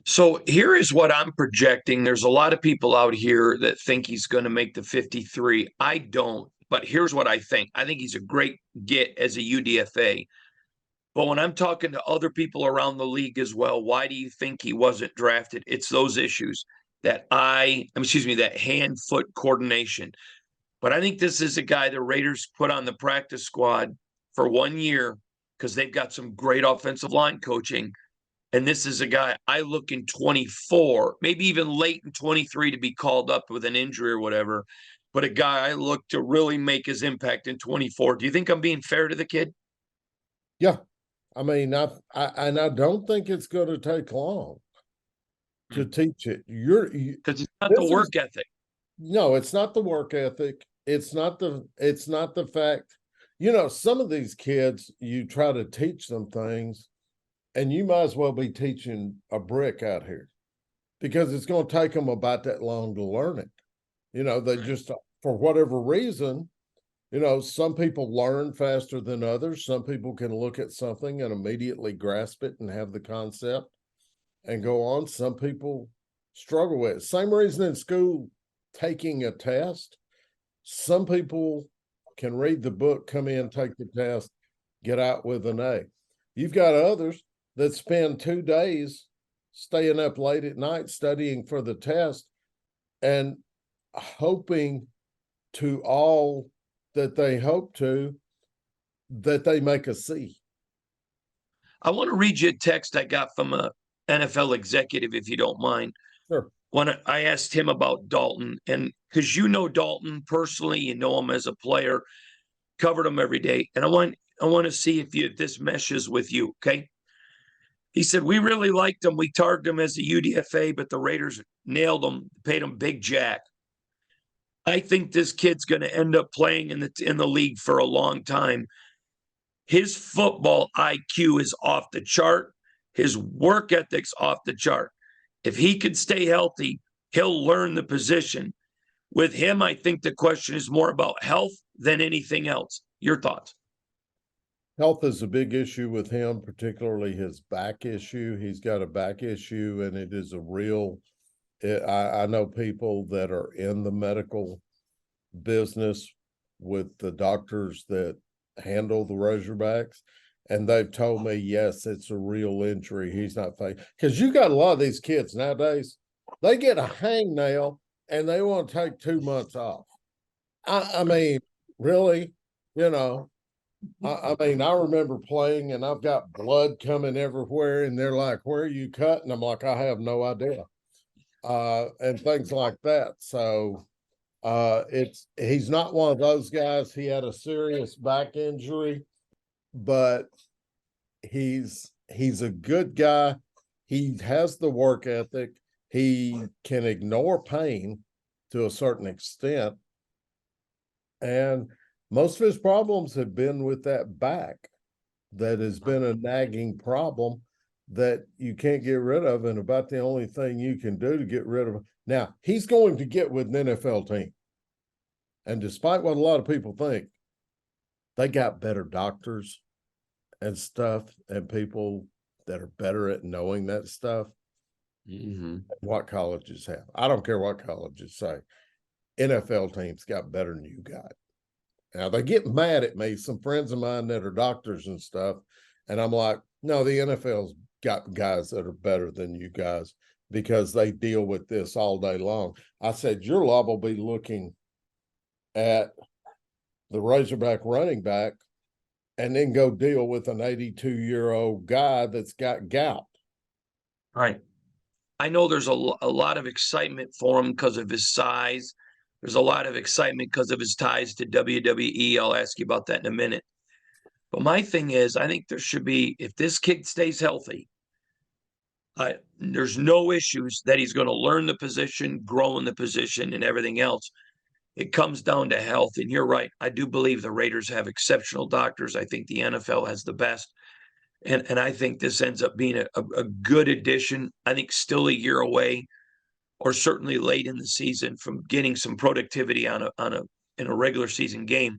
So here is what I'm projecting. There's a lot of people out here that think he's going to make the 53. I don't, but here's what I think. I think he's a great get as a UDFA. But when I'm talking to other people around the league as well, why do you think he wasn't drafted? It's those issues that hand foot coordination. But I think this is a guy the Raiders put on the practice squad for 1 year because they've got some great offensive line coaching. And this is a guy I look in 24, maybe even late in 23 to be called up with an injury or whatever. But a guy I look to really make his impact in 24. Do you think I'm being fair to the kid? Yeah. I mean, I don't think it's going to take long to teach it. Because it's not the This is work ethic. no, it's not the work ethic. It's not the fact, some of these kids, you try to teach them things and you might as well be teaching a brick out here because it's going to take them about that long to learn it. They just, for whatever reason, some people learn faster than others. Some people can look at something and immediately grasp it and have the concept and go on. Some people struggle with it. Same reason in school, taking a test. Some people can read the book, come in, take the test, get out with an A. You've got others that spend 2 days staying up late at night studying for the test and hoping to all that they hope to that they make a C. I want to read you a text I got from a NFL executive, if you don't mind. Sure. When I asked him about Dalton, and because you know Dalton personally, you know him as a player, covered him every day, and I want to see if this meshes with you. Okay. He said, we really liked him. We targeted him as a UDFA, but the Raiders nailed him, paid him big jack. I think this kid's going to end up playing in the league for a long time. His football IQ is off the chart. His work ethic's off the chart. If he can stay healthy, he'll learn the position. With him, I think the question is more about health than anything else. Your thoughts? Health is a big issue with him, particularly his back issue. He's got a back issue, and it is a real. I know people that are in the medical business with the doctors that handle the Razorbacks, and they've told me, yes, it's a real injury. He's not faking because you got a lot of these kids nowadays. They get a hangnail and they want to take 2 months off. I mean, really, you know. I mean, I remember playing and I've got blood coming everywhere, and they're like, "Where are you cut?" And I'm like, "I have no idea," and things like that. So, he's not one of those guys. He had a serious back injury, but he's a good guy. He has the work ethic. He can ignore pain to a certain extent, and most of his problems have been with that back. That has been a nagging problem that you can't get rid of, and about the only thing you can do to get rid of it. Now, he's going to get with an NFL team. And despite what a lot of people think, they got better doctors and stuff and people that are better at knowing that stuff. What colleges have. I don't care what colleges say. NFL teams got better than you got. Now they get mad at me, some friends of mine that are doctors and stuff, and I'm like, no, the NFL's got guys that are better than you guys because they deal with this all day long. I said, your lab will be looking at the Razorback running back and then go deal with an 82-year-old guy that's got gout. Right. I know there's a lot of excitement for him because of his size. There's a lot of excitement because of his ties to WWE. I'll ask you about that in a minute. But my thing is, I think there should be, if this kid stays healthy, there's no issues that he's going to learn the position, grow in the position, and everything else. It comes down to health. And you're right. I do believe the Raiders have exceptional doctors. I think the NFL has the best. And I think this ends up being a good addition. I think still a year away, or certainly late in the season, from getting some productivity in a regular season game.